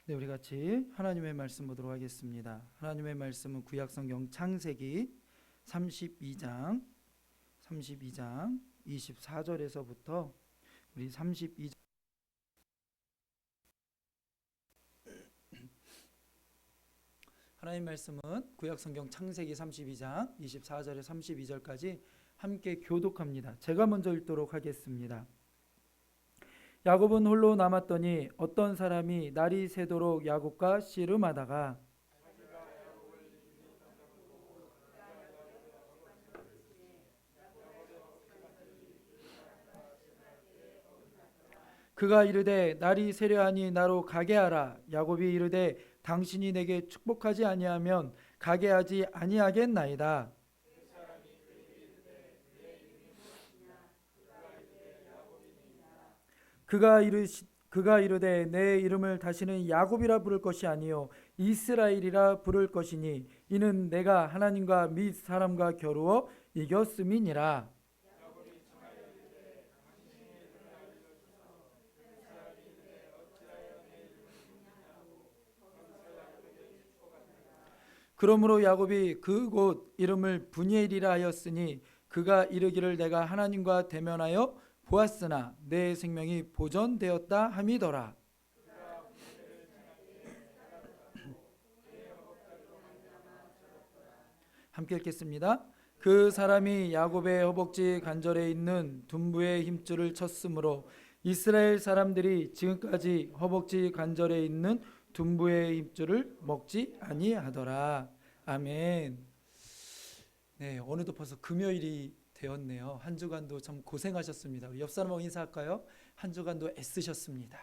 네, 우리 같이 하나님의 말씀 보도록 하겠습니다. 하나님의 말씀은 구약성경 창세기 32장 24절에서부터 우리 32절 하나님 말씀은 구약성경 창세기 32장 24절에 32절까지 함께 교독합니다. 제가 먼저 읽도록 하겠습니다. 야곱은 홀로 남았더니 어떤 사람이 날이 새도록 야곱과 씨름하다가 그가 이르되 날이 새려하니 나로 가게 하라. 야곱이 이르되 당신이 내게 축복하지 아니하면 가게 하지 아니하겠나이다. 그가 이르되 내 이름을 다시는 야곱이라 부를 것이 아니요 이스라엘이라 부를 것이니 이는 내가 하나님과 및 사람과 겨루어 이겼음이니라. 그러므로 야곱이 그곳 이름을 브니엘이라 하였으니 그가 이르기를 내가 하나님과 대면하여 보았으나 내 생명이 보존되었다 함이더라. 함께 읽겠습니다. 그 사람이 야곱의 허벅지 관절에 있는 둔부의 힘줄을 쳤으므로 이스라엘 사람들이 지금까지 허벅지 관절에 있는 둔부의 힘줄을 먹지 아니하더라. 아멘. 네, 오늘도 벌써 금요일이 되었네요. 한 주간도 참 고생하셨습니다. 우리 옆 사람하고 인사할까요? 한 주간도 애쓰셨습니다.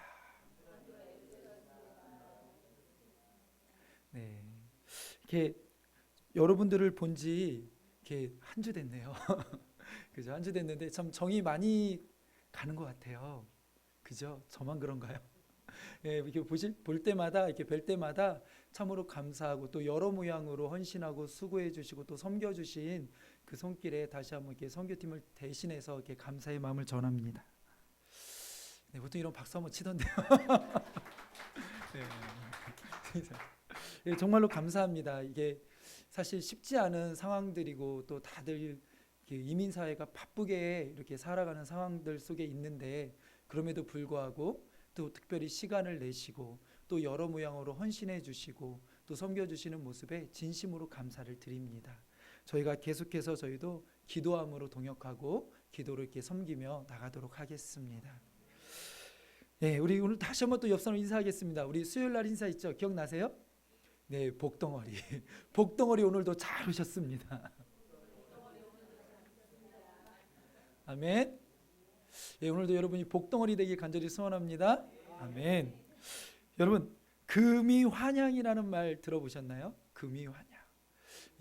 네, 이렇게 여러분들을 본지 이렇게 한 주 됐네요. 그죠? 한 주 됐는데 참 정이 많이 가는 것 같아요. 그죠? 저만 그런가요? 예, 이렇게 볼 때마다 이렇게 뵐 때마다 참으로 감사하고 또 여러 모양으로 헌신하고 수고해 주시고 또 섬겨 주신 그 손길에 다시 한번 이렇게 선교팀을 대신해서 이렇게 감사의 마음을 전합니다. 네, 보통 이런 박수 한번 치던데요. 네. 네, 정말로 감사합니다. 이게 사실 쉽지 않은 상황들이고 또 다들 이민 사회가 바쁘게 이렇게 살아가는 상황들 속에 있는데 그럼에도 불구하고 또 특별히 시간을 내시고 또 여러 모양으로 헌신해 주시고 또 섬겨 주시는 모습에 진심으로 감사를 드립니다. 저희가 계속해서 저희도 기도함으로 동역하고 기도로 이렇게 섬기며 나가도록 하겠습니다. 네, 우리 오늘 다시 한번 또 옆 사람 인사하겠습니다. 우리 수요일 날 인사 있죠? 기억나세요? 네, 복덩어리. 복덩어리 오늘도 잘 오셨습니다. 아멘. 예, 오늘도 여러분이 복덩어리 되길 간절히 소원합니다. 아멘. 여러분, 금이환향이라는 말 들어보셨나요? 금이환향.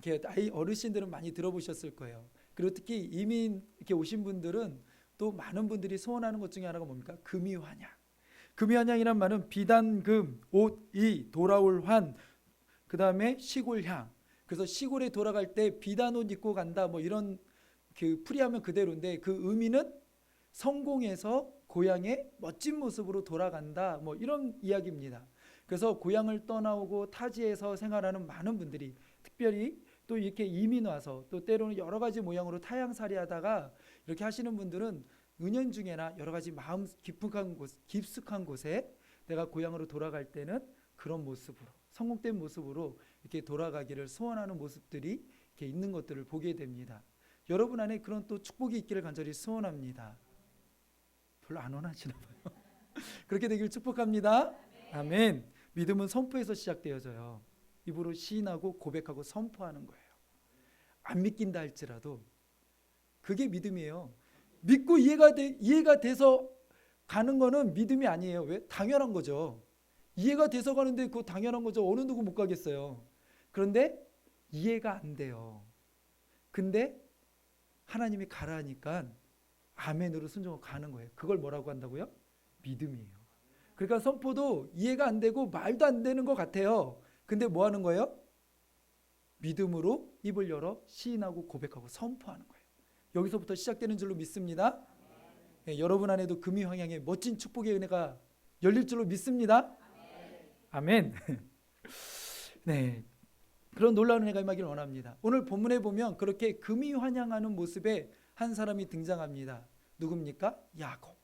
이렇게 어르신들은 많이 들어보셨을 거예요. 그리고 특히 이민 이렇게 오신 분들은 또 많은 분들이 소원하는 것 중에 하나가 뭡니까? 금이환향. 금이환향이란 말은 비단금, 옷이 돌아올 환, 그 다음에 시골향. 그래서 시골에 돌아갈 때 비단 옷 입고 간다. 뭐 이런 그 풀이하면 그대로인데 그 의미는 성공해서 고향의 멋진 모습으로 돌아간다. 뭐 이런 이야기입니다. 그래서 고향을 떠나오고 타지에서 생활하는 많은 분들이 특별히 또 이렇게 이민 와서 또 때로는 여러 가지 모양으로 타향살이 하다가 이렇게 하시는 분들은 은연중에나 여러 가지 마음 깊숙한 곳에 내가 고향으로 돌아갈 때는 그런 모습으로 성공된 모습으로 이렇게 돌아가기를 소원하는 모습들이 이렇게 있는 것들을 보게 됩니다. 여러분 안에 그런 또 축복이 있기를 간절히 소원합니다. 별로 안 원하시나 봐요. 그렇게 되길 축복합니다. 아멘. 믿음은 선포에서 시작되어져요. 입으로 시인하고 고백하고 선포하는 거예요. 안 믿긴다 할지라도 그게 믿음이에요. 믿고 이해가 돼서 가는 거는 믿음이 아니에요. 왜? 당연한 거죠. 이해가 돼서 가는데 그거 당연한 거죠. 어느 누구 못 가겠어요. 그런데 이해가 안 돼요. 근데 하나님이 가라 하니까 아멘으로 순종하고 가는 거예요. 그걸 뭐라고 한다고요? 믿음이에요. 그러니까 선포도 이해가 안 되고 말도 안 되는 것 같아요. 근데 뭐 하는 거예요? 믿음으로 입을 열어 시인하고 고백하고 선포하는 거예요. 여기서부터 시작되는 줄로 믿습니다. 네, 여러분 안에도 금이환향의 멋진 축복의 은혜가 열릴 줄로 믿습니다. 아멘. 네, 그런 놀라운 은혜가 임하기를 원합니다. 오늘 본문에 보면 그렇게 금이 환영하는 모습에 한 사람이 등장합니다. 누굽니까? 야곱.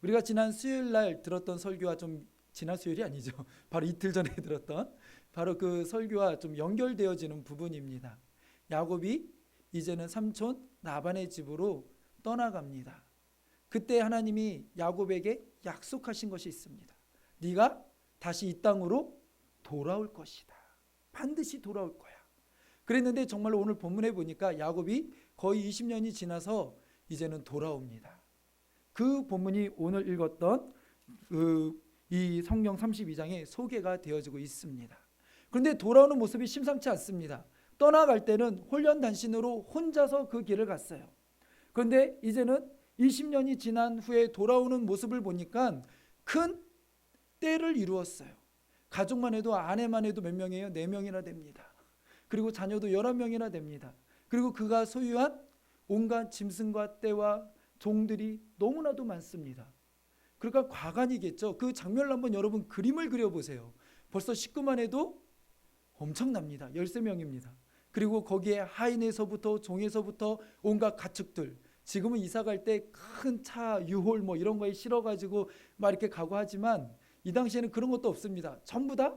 우리가 지난 수요일 날 들었던 설교와 좀 지난 수요일이 아니죠. 바로 이틀 전에 들었던 바로 그 설교와 좀 연결되어지는 부분입니다. 야곱이 이제는 삼촌 라반의 집으로 떠나갑니다. 그때 하나님이 야곱에게 약속하신 것이 있습니다. 네가 다시 이 땅으로 돌아올 것이다. 반드시 돌아올 거야. 그랬는데 정말로 오늘 본문에 보니까 야곱이 거의 20년이 지나서 이제는 돌아옵니다. 그 본문이 오늘 읽었던 이 성경 32장에 소개가 되어지고 있습니다. 그런데 돌아오는 모습이 심상치 않습니다. 떠나갈 때는 홀연단신으로 혼자서 그 길을 갔어요. 그런데 이제는 20년이 지난 후에 돌아오는 모습을 보니까 큰 때를 이루었어요. 가족만 해도 아내만 해도 몇 명이에요? 4명이나 됩니다. 그리고 자녀도 11명이나 됩니다. 그리고 그가 소유한 온갖 짐승과 떼와 종들이 너무나도 많습니다. 그러니까 과간이겠죠. 그 장면을 한번 여러분 그림을 그려보세요. 벌써 식구만 해도 엄청납니다. 13명입니다. 그리고 거기에 하인에서부터 종에서부터 온갖 가축들, 지금은 이사 갈 때 큰 차, 유홀 뭐 이런 거에 실어가지고 막 이렇게 가고 하지만 이 당시에는 그런 것도 없습니다. 전부 다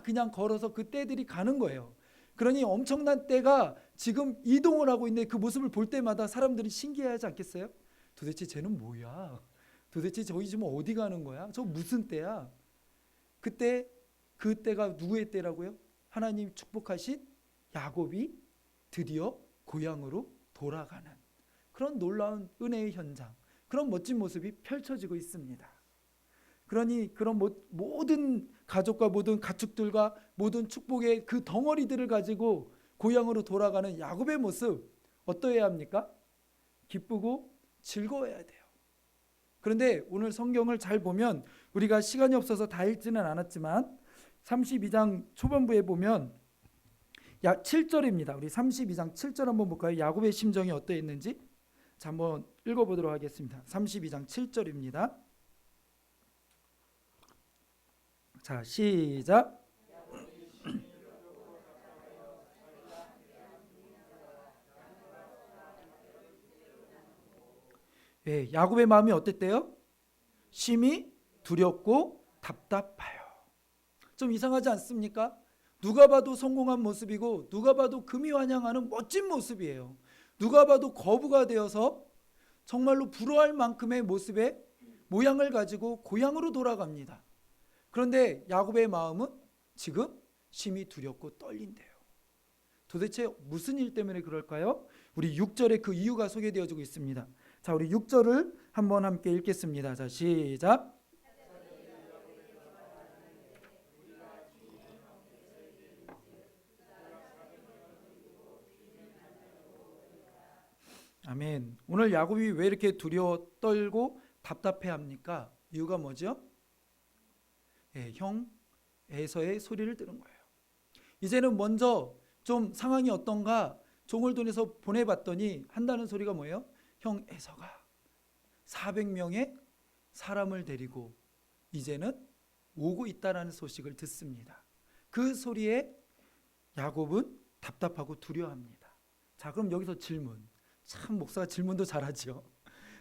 그냥 걸어서 그 떼들이 가는 거예요. 그러니 엄청난 떼가 지금 이동을 하고 있는데 그 모습을 볼 때마다 사람들이 신기해하지 않겠어요? 도대체 쟤는 뭐야? 도대체 저기 지금 어디 가는 거야? 저 무슨 떼야? 그때 그 떼가 누구의 떼라고요? 하나님 축복하신 야곱이 드디어 고향으로 돌아가는 그런 놀라운 은혜의 현장, 그런 멋진 모습이 펼쳐지고 있습니다. 그러니 그런 모든 가족과 모든 가축들과 모든 축복의 그 덩어리들을 가지고 고향으로 돌아가는 야곱의 모습 어떠해야 합니까? 기쁘고 즐거워야 돼요. 그런데 오늘 성경을 잘 보면 우리가 시간이 없어서 다 읽지는 않았지만 32장 초반부에 보면 7절입니다. 우리 32장 7절 한번 볼까요? 야곱의 심정이 어떠했는지 자, 한번 읽어보도록 하겠습니다. 32장 7절입니다. 자, 시작. 예, 야곱의 마음이 어땠대요? 심히 두렵고 답답하여. 좀 이상하지 않습니까? 누가 봐도 성공한 모습이고 누가 봐도 금이 환영하는 멋진 모습이에요. 누가 봐도 거부가 되어서 정말로 부러워할 만큼의 모습의 모양을 가지고 고향으로 돌아갑니다. 그런데 야곱의 마음은 지금 심히 두렵고 떨린대요. 도대체 무슨 일 때문에 그럴까요? 우리 6절에 그 이유가 소개되어지고 있습니다. 자, 우리 6절을 한번 함께 읽겠습니다. 자, 시작. 아멘. 오늘 야곱이 왜 이렇게 두려워 떨고 답답해합니까? 이유가 뭐죠? 예, 형 에서의 소리를 들은 거예요. 이제는 먼저 좀 상황이 어떤가 종을 보내서 보내봤더니 한다는 소리가 뭐예요? 형 에서가 400명의 사람을 데리고 이제는 오고 있다라는 소식을 듣습니다. 그 소리에 야곱은 답답하고 두려워합니다. 자, 그럼 여기서 질문. 참 목사가 질문도 잘하죠.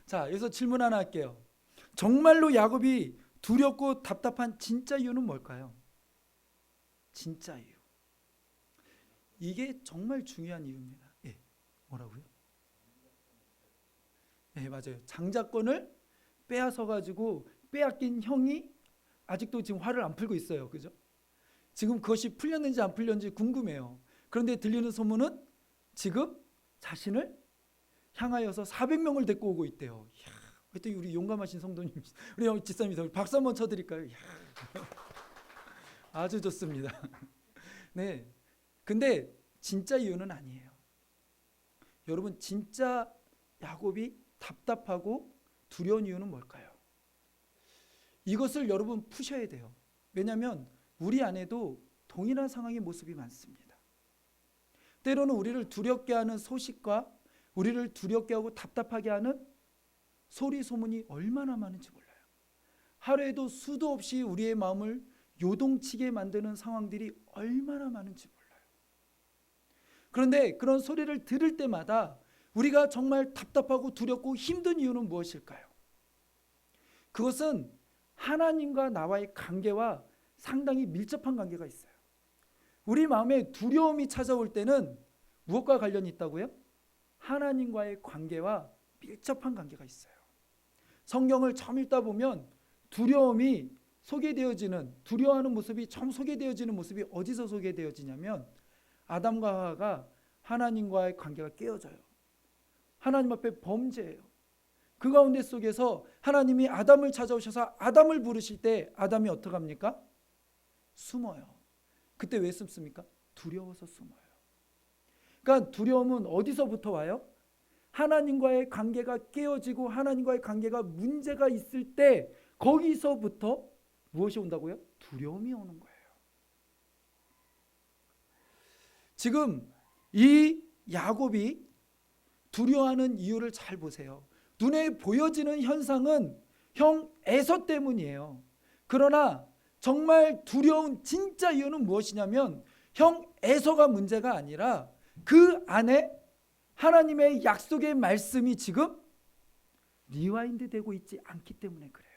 자, 여기서 질문 하나 할게요. 정말로 야곱이 두렵고 답답한 진짜 이유는 뭘까요? 진짜 이유. 이게 정말 중요한 이유입니다. 예, 뭐라고요? 네, 맞아요. 장자권을 빼앗아 가지고 빼앗긴 형이 아직도 지금 화를 안 풀고 있어요. 그죠? 지금 그것이 풀렸는지 안 풀렸는지 궁금해요. 그런데 들리는 소문은 지금 자신을 향하여서 400명을 데리고 오고 있대요. 이야, 하여튼 우리 용감하신 성도님, 우리 집사님들 박수 한번 쳐드릴까요? 이야, 아주 좋습니다. 네, 근데 진짜 이유는 아니에요. 여러분, 진짜 야곱이 답답하고 두려운 이유는 뭘까요? 이것을 여러분 푸셔야 돼요. 왜냐하면 우리 안에도 동일한 상황의 모습이 많습니다. 때로는 우리를 두렵게 하는 소식과 우리를 두렵게 하고 답답하게 하는 소리 소문이 얼마나 많은지 몰라요. 하루에도 수도 없이 우리의 마음을 요동치게 만드는 상황들이 얼마나 많은지 몰라요. 그런데 그런 소리를 들을 때마다 우리가 정말 답답하고 두렵고 힘든 이유는 무엇일까요? 그것은 하나님과 나와의 관계와 상당히 밀접한 관계가 있어요. 우리 마음에 두려움이 찾아올 때는 무엇과 관련이 있다고요? 하나님과의 관계와 밀접한 관계가 있어요. 성경을 처음 읽다 보면 두려움이 소개되어지는, 두려워하는 모습이 처음 소개되어지는 모습이 어디서 소개되어지냐면 아담과 하와가 하나님과의 관계가 깨어져요. 하나님 앞에 범죄예요. 그 가운데 속에서 하나님이 아담을 찾아오셔서 아담을 부르실 때 아담이 어떻게 합니까? 숨어요. 그때 왜 숨습니까? 두려워서 숨어요. 그러니까 두려움은 어디서부터 와요? 하나님과의 관계가 깨어지고 하나님과의 관계가 문제가 있을 때 거기서부터 무엇이 온다고요? 두려움이 오는 거예요. 지금 이 야곱이 두려워하는 이유를 잘 보세요. 눈에 보여지는 현상은 형 에서 때문이에요. 그러나 정말 두려운 진짜 이유는 무엇이냐면 형 에서가 문제가 아니라 그 안에 하나님의 약속의 말씀이 지금 리와인드 되고 있지 않기 때문에 그래요.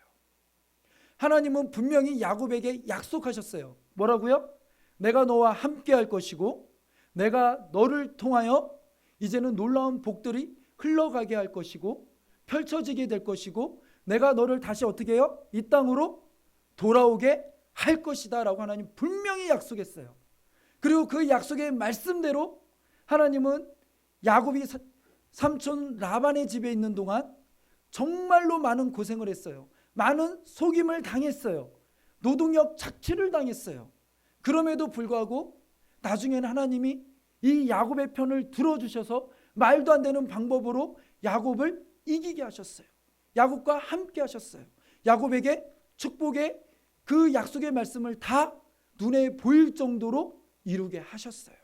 하나님은 분명히 야곱에게 약속하셨어요. 뭐라고요? 내가 너와 함께 할 것이고 내가 너를 통하여 이제는 놀라운 복들이 흘러가게 할 것이고 펼쳐지게 될 것이고 내가 너를 다시 어떻게 해요? 이 땅으로 돌아오게 할 것이다 라고 하나님 분명히 약속했어요. 그리고 그 약속의 말씀대로 하나님은 야곱이 삼촌 라반의 집에 있는 동안 정말로 많은 고생을 했어요. 많은 속임을 당했어요. 노동력 착취를 당했어요. 그럼에도 불구하고 나중에는 하나님이 이 야곱의 편을 들어주셔서 말도 안 되는 방법으로 야곱을 이기게 하셨어요. 야곱과 함께 하셨어요. 야곱에게 축복의 그 약속의 말씀을 다 눈에 보일 정도로 이루게 하셨어요.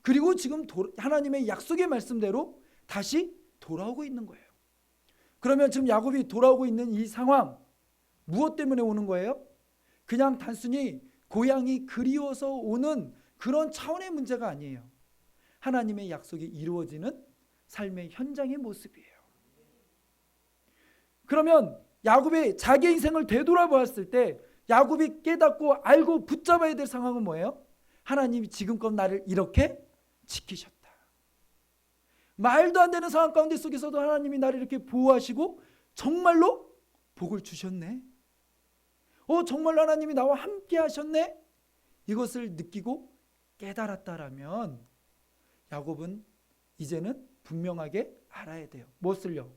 그리고 지금 하나님의 약속의 말씀대로 다시 돌아오고 있는 거예요. 그러면 지금 야곱이 돌아오고 있는 이 상황 무엇 때문에 오는 거예요? 그냥 단순히 고향이 그리워서 오는 그런 차원의 문제가 아니에요. 하나님의 약속이 이루어지는 삶의 현장의 모습이에요. 그러면 야곱이 자기 인생을 되돌아보았을 때 야곱이 깨닫고 알고 붙잡아야 될 상황은 뭐예요? 하나님이 지금껏 나를 이렇게 지키셨다. 말도 안 되는 상황 가운데 속에서도 하나님이 나를 이렇게 보호하시고 정말로 복을 주셨네. 정말로 하나님이 나와 함께 하셨네. 이것을 느끼고 깨달았다라면 야곱은 이제는 분명하게 알아야 돼요. 무엇을요?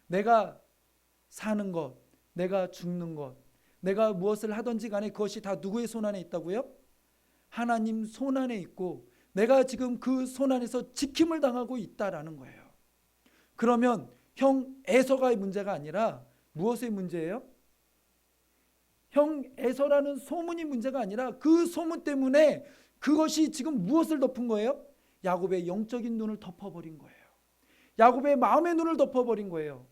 내가 사는 것, 내가 죽는 것, 내가 무엇을 하든지 간에 그것이 다 누구의 손안에 있다고요? 하나님 손안에 있고 내가 지금 그 손안에서 지킴을 당하고 있다라는 거예요. 그러면 형 에서가의 문제가 아니라 무엇의 문제예요? 형 에서라는 소문이 문제가 아니라 그 소문 때문에 그것이 지금 무엇을 덮은 거예요? 야곱의 영적인 눈을 덮어버린 거예요. 야곱의 마음의 눈을 덮어버린 거예요.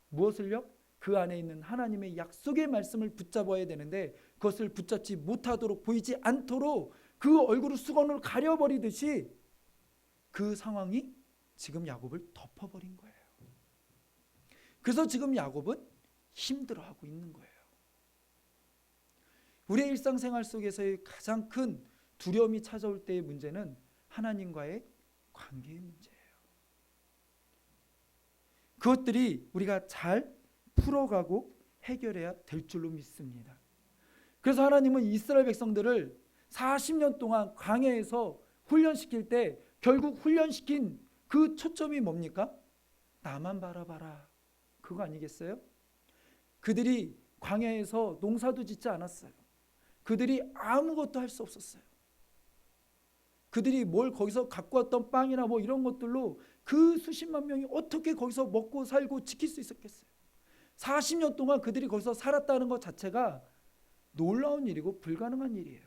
무엇을요? 그 안에 있는 하나님의 약속의 말씀을 붙잡아야 되는데 그것을 붙잡지 못하도록 보이지 않도록 그 얼굴을 수건으로 가려버리듯이 그 상황이 지금 야곱을 덮어버린 거예요. 그래서 지금 야곱은 힘들어하고 있는 거예요. 우리의 일상생활 속에서의 가장 큰 두려움이 찾아올 때의 문제는 하나님과의 관계의 문제예요. 그것들이 우리가 잘 풀어가고 해결해야 될 줄로 믿습니다. 그래서 하나님은 이스라엘 백성들을 40년 동안 광야에서 훈련시킬 때 결국 훈련시킨 그 초점이 뭡니까? 나만 바라봐라. 그거 아니겠어요? 그들이 광야에서 농사도 짓지 않았어요. 그들이 아무것도 할 수 없었어요. 그들이 뭘 거기서 갖고 왔던 빵이나 뭐 이런 것들로 그 수십만 명이 어떻게 거기서 먹고 살고 지킬 수 있었겠어요? 40년 동안 그들이 거기서 살았다는 것 자체가 놀라운 일이고 불가능한 일이에요.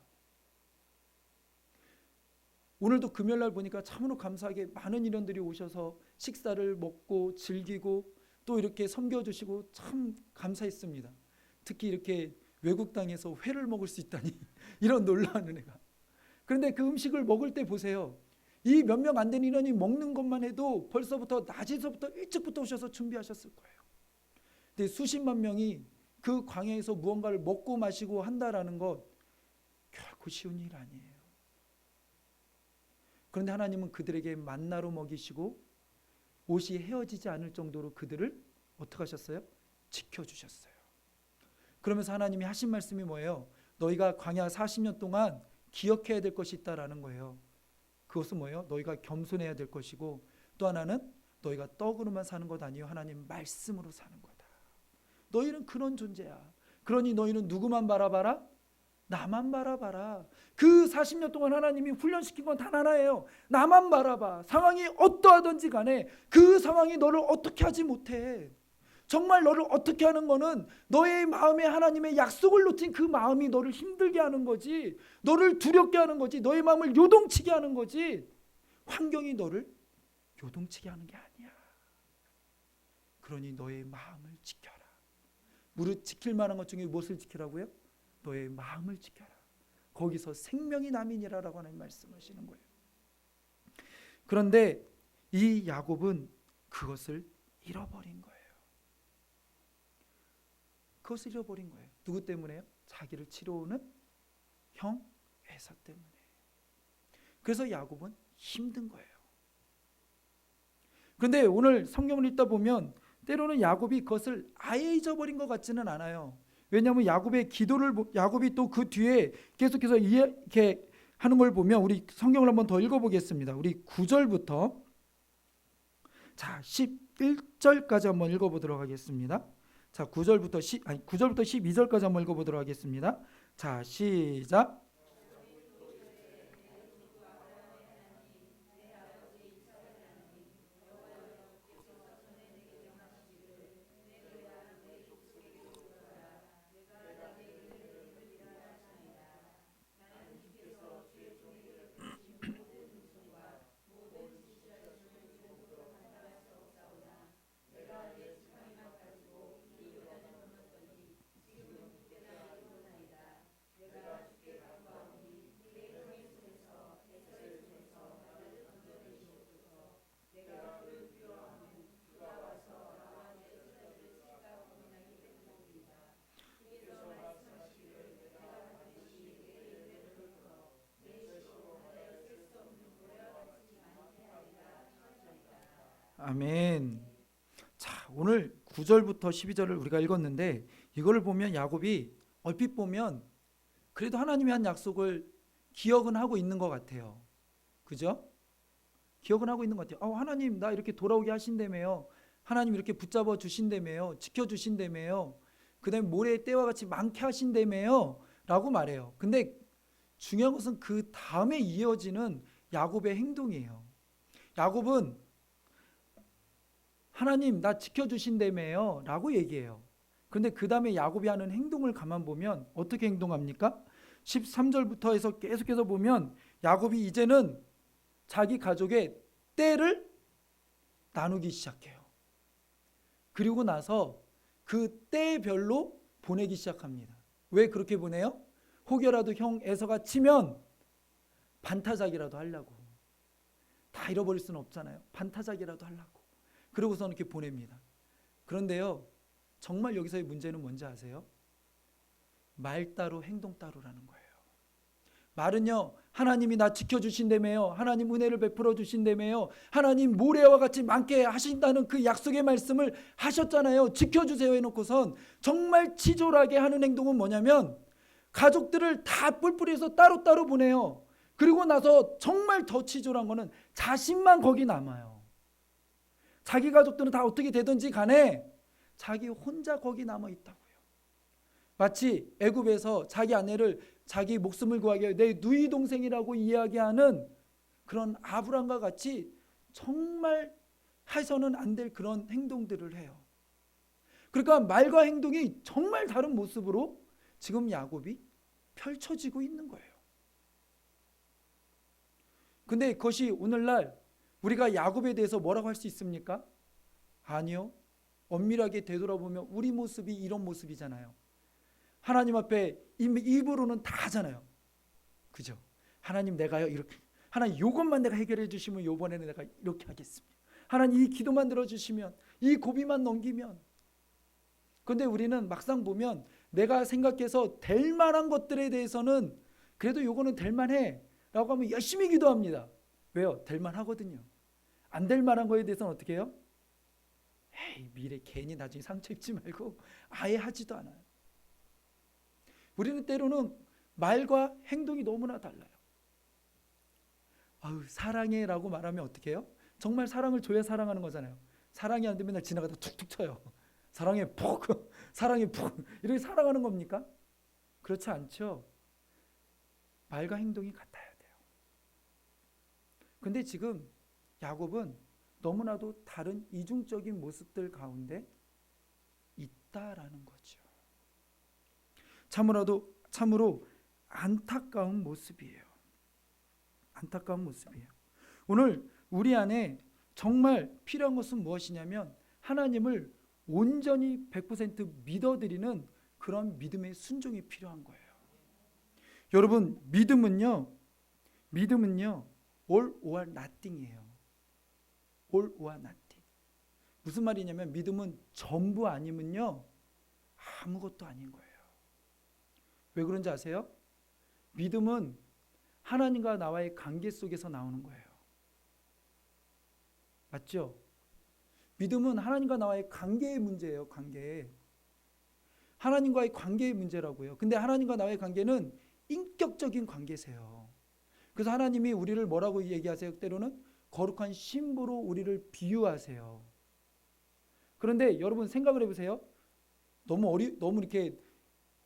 오늘도 금요일날 보니까 참으로 감사하게 많은 인원들이 오셔서 식사를 먹고 즐기고 또 이렇게 섬겨주시고 참 감사했습니다. 특히 이렇게 외국 땅에서 회를 먹을 수 있다니 이런 놀라운 은혜가. 그런데 그 음식을 먹을 때 보세요. 이 몇 명 안 된 인원이 먹는 것만 해도 벌써부터 낮에서부터 일찍부터 오셔서 준비하셨을 거예요. 근데 수십만 명이 그 광야에서 무언가를 먹고 마시고 한다라는 것 결코 쉬운 일 아니에요. 그런데 하나님은 그들에게 만나로 먹이시고 옷이 헤어지지 않을 정도로 그들을 어떻게 하셨어요? 지켜주셨어요. 그러면서 하나님이 하신 말씀이 뭐예요? 너희가 광야 40년 동안 기억해야 될 것이 있다라는 거예요. 그것은 뭐예요? 너희가 겸손해야 될 것이고, 또 하나는 너희가 떡으로만 사는 것 아니요 하나님 말씀으로 사는 거다. 너희는 그런 존재야. 그러니 너희는 누구만 바라봐라? 나만 바라봐라. 그 40년 동안 하나님이 훈련시킨 건 단 하나예요. 나만 바라봐. 상황이 어떠하든지 간에 그 상황이 너를 어떻게 하지 못해. 정말 너를 어떻게 하는 거는 너의 마음에 하나님의 약속을 놓친 그 마음이 너를 힘들게 하는 거지, 너를 두렵게 하는 거지, 너의 마음을 요동치게 하는 거지, 환경이 너를 요동치게 하는 게 아니야. 그러니 너의 마음을 지켜라. 무릇 지킬 만한 것 중에 무엇을 지키라고요? 너의 마음을 지켜라. 거기서 생명이 남이니라라고 하나님 말씀하시는 거예요. 그런데 이 야곱은 그것을 잃어버린 거예요. 그것을 잃어버린 거예요. 누구 때문에요? 자기를 치러오는 형 에사 때문에. 그래서 야곱은 힘든 거예요. 그런데 오늘 성경을 읽다 보면 때로는 야곱이 그것을 아예 잊어버린 것 같지는 않아요. 왜냐하면 야곱의 기도를, 야곱이 또 그 뒤에 계속해서 이렇게 하는 걸 보면, 우리 성경을 한번 더 읽어보겠습니다. 우리 9절부터 11절까지 한번 읽어보도록 하겠습니다. 자, 9절부터 12절까지 한번 읽어보도록 하겠습니다. 자, 시작. 아멘. 자, 오늘 9절부터 12절을 우리가 읽었는데, 이거를 보면 야곱이 얼핏 보면 그래도 하나님이 한 약속을 기억은 하고 있는 것 같아요. 그죠? 기억은 하고 있는 것 같아요. 하나님 나 이렇게 돌아오게 하신다며요. 하나님 이렇게 붙잡아 주신다며요. 지켜주신다며요. 그 다음에 모래의 때와 같이 많게 하신다며요 라고 말해요. 근데 중요한 것은 그 다음에 이어지는 야곱의 행동이에요. 야곱은 하나님 나 지켜주신다며요 라고 얘기해요. 그런데 그 다음에 야곱이 하는 행동을 가만 보면 어떻게 행동합니까? 13절부터 해서 계속해서 보면 야곱이 이제는 자기 가족의 떼를 나누기 시작해요. 그리고 나서 그 떼별로 보내기 시작합니다. 왜 그렇게 보내요? 혹여라도 형 에서가 치면 반타작이라도 하려고. 다 잃어버릴 수는 없잖아요. 반타작이라도 하려고. 그러고서는 이렇게 보냅니다. 그런데요, 정말 여기서의 문제는 뭔지 아세요? 말 따로 행동 따로라는 거예요. 말은요, 하나님이 나 지켜주신다며요. 하나님 은혜를 베풀어 주신다며요. 하나님 모래와 같이 많게 하신다는 그 약속의 말씀을 하셨잖아요. 지켜주세요 해놓고선 정말 치졸하게 하는 행동은 뭐냐면 가족들을 다 뿔뿔이해서 따로따로 보내요. 그리고 나서 정말 더 치졸한 거는 자신만 거기 남아요. 자기 가족들은 다 어떻게 되든지 간에 자기 혼자 거기 남아 있다고요. 마치 애굽에서 자기 아내를 자기 목숨을 구하기 위해 내 누이 동생이라고 이야기하는 그런 아브람과 같이 정말 해서는 안 될 그런 행동들을 해요. 그러니까 말과 행동이 정말 다른 모습으로 지금 야곱이 펼쳐지고 있는 거예요. 근데 그것이 오늘날 우리가 야곱에 대해서 뭐라고 할 수 있습니까? 아니요. 엄밀하게 되돌아보면 우리 모습이 이런 모습이잖아요. 하나님 앞에 입으로는 다 하잖아요. 그죠? 하나님 내가요 이렇게, 하나님 이것만 내가 해결해 주시면 이번에는 내가 이렇게 하겠습니다. 하나님 이 기도만 들어주시면, 이 고비만 넘기면. 그런데 우리는 막상 보면 내가 생각해서 될 만한 것들에 대해서는 그래도 요거는 될 만해 라고 하면 열심히 기도합니다. 왜요? 될 만하거든요. 안 될 만한 거에 대해서는 어떻게 해요? 에이, 미래 괜히 나중에 상처 입지 말고 아예 하지도 않아요. 우리는 때로는 말과 행동이 너무나 달라요. 아유, 사랑해 라고 말하면 어떻게 해요? 정말 사랑을 줘야 사랑하는 거잖아요. 사랑이 안 되면 맨날 지나가다 툭툭 쳐요. 사랑해 푹, 사랑해 푹, 이렇게 사랑하는 겁니까? 그렇지 않죠. 말과 행동이 같아야 돼요. 근데 지금 야곱은 너무나도 다른 이중적인 모습들 가운데 있다라는 거죠. 참으로 안타까운 모습이에요. 안타까운 모습이에요. 오늘 우리 안에 정말 필요한 것은 무엇이냐면 하나님을 온전히 100% 믿어드리는 그런 믿음의 순종이 필요한 거예요. 여러분, 믿음은요 all or nothing이에요. all or nothing. 무슨 말이냐면 믿음은 전부 아니면요 아무것도 아닌 거예요. 왜 그런지 아세요? 믿음은 하나님과 나와의 관계 속에서 나오는 거예요. 맞죠? 믿음은 하나님과 나와의 관계의 문제예요. 관계. 하나님과의 관계의 문제라고요. 근데 하나님과 나와의 관계는 인격적인 관계세요. 그래서 하나님이 우리를 뭐라고 얘기하세요? 때로는 거룩한 신부로 우리를 비유하세요. 그런데 여러분 생각을 해보세요. 너무 이렇게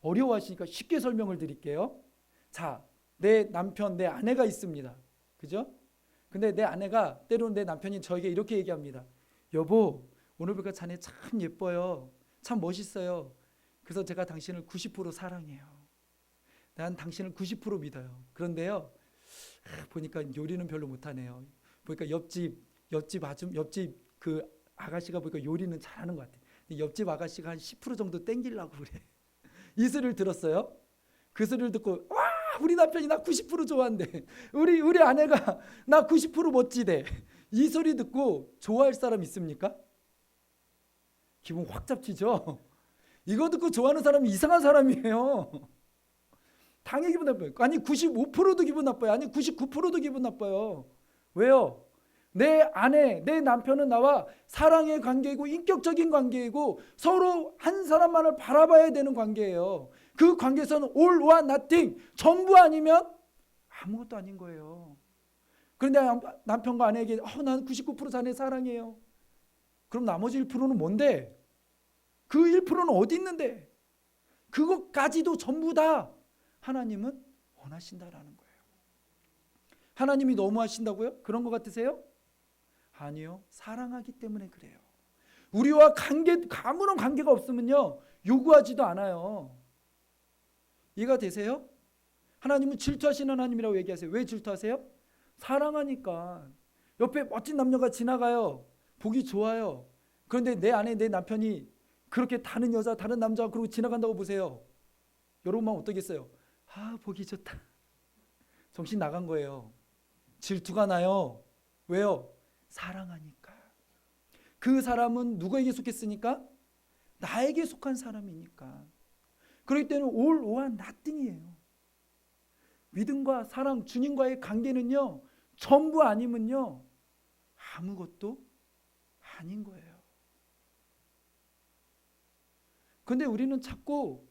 어려워하시니까 쉽게 설명을 드릴게요. 자, 내 남편, 내 아내가 있습니다. 그죠? 근데 내 아내가 때로는 내 남편이 저에게 이렇게 얘기합니다. 여보, 오늘 보니까 자네 참 예뻐요. 참 멋있어요. 그래서 제가 당신을 90% 사랑해요. 난 당신을 90% 믿어요. 그런데요, 보니까 요리는 별로 못하네요. 보니까 옆집 그 아가씨가 보니까 요리는 잘하는 것 같아요. 옆집 아가씨가 한 10% 정도 땡기려고 그래. 이 소리를 들었어요. 그 소리를 듣고 와, 우리 남편이 나 90% 좋아한대. 우리 아내가 나 90% 멋지대. 이 소리 듣고 좋아할 사람 있습니까? 기분 확 잡히죠? 이거 듣고 좋아하는 사람이 이상한 사람이에요. 당연히 기분 나빠요. 아니 95%도 기분 나빠요. 아니 99%도 기분 나빠요. 왜요? 내 아내, 내 남편은 나와 사랑의 관계이고 인격적인 관계이고 서로 한 사람만을 바라봐야 되는 관계예요. 그 관계에서는 all or nothing, 전부 아니면 아무것도 아닌 거예요. 그런데 남편과 아내에게 난 99% 자네 사랑해요. 그럼 나머지 1%는 뭔데? 그 1%는 어디 있는데? 그것까지도 전부 다 하나님은 원하신다라는 거예요. 하나님이 너무하신다고요? 그런 것 같으세요? 아니요. 사랑하기 때문에 그래요. 우리와 아무런 관계가 없으면요 요구하지도 않아요. 이해가 되세요? 하나님은 질투하시는 하나님이라고 얘기하세요. 왜 질투하세요? 사랑하니까. 옆에 멋진 남녀가 지나가요. 보기 좋아요. 그런데 내 아내, 내 남편이 그렇게 다른 여자, 다른 남자가 그러고 지나간다고 보세요. 여러분 마음 어떠겠어요? 아, 보기 좋다. 정신 나간 거예요. 질투가 나요. 왜요? 사랑하니까. 그 사람은 누구에게 속했으니까? 나에게 속한 사람이니까. 그렇기 때문에 all or nothing이에요. 믿음과 사랑, 주님과의 관계는요 전부 아니면요 아무것도 아닌 거예요. 그런데 우리는 자꾸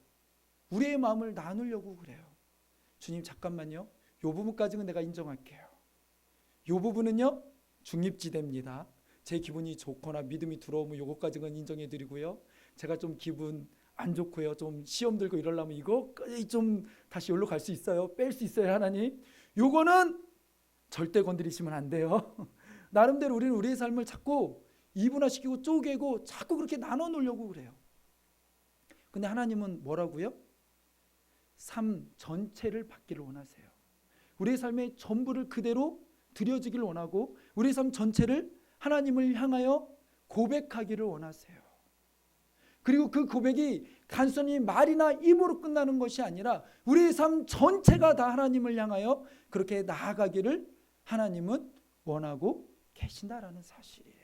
우리의 마음을 나누려고 그래요. 주님 잠깐만요. 이 부분까지는 내가 인정할게요. 이 부분은요 중립지대입니다. 제 기분이 좋거나 믿음이 들어오면 요거까지는 인정해 드리고요. 제가 좀 기분 안 좋고요. 좀 시험 들고 이러려면 이거까지 좀 다시 여기로 갈 수 있어요. 뺄 수 있어요. 하나님. 요거는 절대 건드리시면 안 돼요. 나름대로 우리는 우리의 삶을 자꾸 이분화시키고 쪼개고 자꾸 그렇게 나눠 놓으려고 그래요. 근데 하나님은 뭐라고요? 삶 전체를 받기를 원하세요. 우리의 삶의 전부를 그대로 드려지기를 원하고 우리의 삶 전체를 하나님을 향하여 고백하기를 원하세요. 그리고 그 고백이 단순히 말이나 입으로 끝나는 것이 아니라 우리의 삶 전체가 다 하나님을 향하여 그렇게 나아가기를 하나님은 원하고 계신다라는 사실이에요.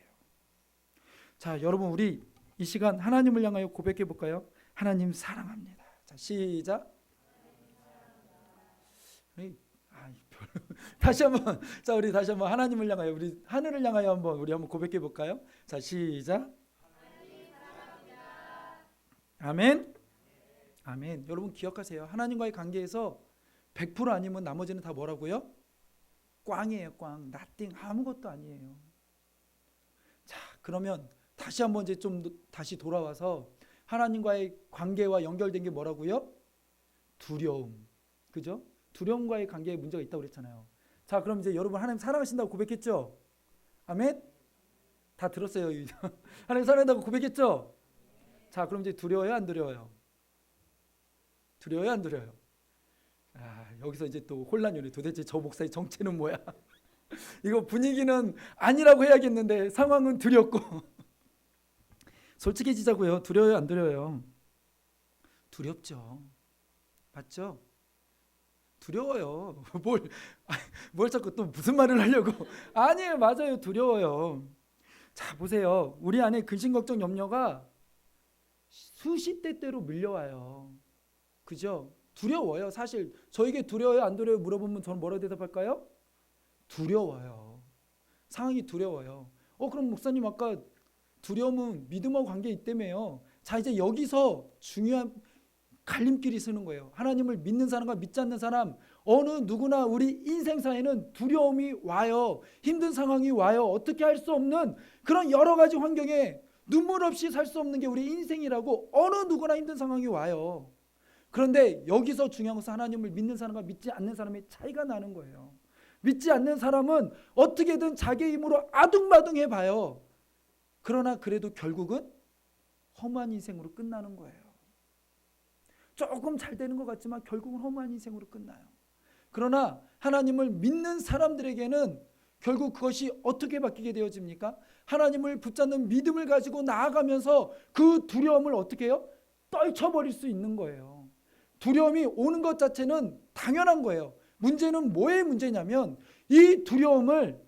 자, 여러분 우리 이 시간 하나님을 향하여 고백해 볼까요? 하나님 사랑합니다. 자, 시작. 다시 한번, 자, 우리 다시 한번 하나님을 향하여, 우리 하늘을 향하여 우리 한번 고백해 볼까요? 자, 시작. 아멘. 아멘. 여러분 기억하세요. 하나님과의 관계에서 100% 아니면 나머지는 다 뭐라고요? 꽝이에요. 꽝. nothing. 아무것도 아니에요. 자, 그러면 다시 한번 이제 좀 다시 돌아와서 하나님과의 관계와 연결된 게 뭐라고요? 두려움. 그죠? 두려움과의 관계에 문제가 있다고 그랬잖아요. 자, 그럼 이제 여러분 하나님 사랑하신다고 고백했죠? 아멘? 다 들었어요. 하나님 사랑한다고 고백했죠? 자, 그럼 이제 두려워요, 안 두려워요? 두려워요, 안 두려워요? 아, 여기서 이제 또 혼란이 오네. 도대체 저 목사의 정체는 뭐야? 이거 분위기는 아니라고 해야겠는데 상황은 두렵고. 솔직해지자고요. 두려워요, 안 두려워요? 두렵죠. 맞죠? 두려워요. 뭘 자꾸 또 무슨 말을 하려고? 아니에요, 맞아요, 두려워요. 자, 보세요. 우리 안에 근심, 걱정, 염려가 수십 대대로 밀려와요. 그죠? 두려워요. 사실 저에게 두려워요, 안 두려워요 물어보면 저는 뭐라고 대답할까요? 두려워요. 상황이 두려워요. 그럼 목사님 아까 두려움은 믿음하고 관계 있다며요. 자, 이제 여기서 중요한 갈림길이 서는 거예요. 하나님을 믿는 사람과 믿지 않는 사람, 어느 누구나 우리 인생사에는 두려움이 와요. 힘든 상황이 와요. 어떻게 할 수 없는 그런 여러 가지 환경에 눈물 없이 살 수 없는 게 우리 인생이라고 어느 누구나 힘든 상황이 와요. 그런데 여기서 중요한 것은 하나님을 믿는 사람과 믿지 않는 사람의 차이가 나는 거예요. 믿지 않는 사람은 어떻게든 자기 힘으로 아둥바둥 해봐요. 그러나 그래도 결국은 험한 인생으로 끝나는 거예요. 조금 잘 되는 것 같지만 결국은 험한 인생으로 끝나요. 그러나 하나님을 믿는 사람들에게는 결국 그것이 어떻게 바뀌게 되어집니까? 하나님을 붙잡는 믿음을 가지고 나아가면서 그 두려움을 어떻게 해요? 떨쳐버릴 수 있는 거예요. 두려움이 오는 것 자체는 당연한 거예요. 문제는 뭐의 문제냐면 이 두려움을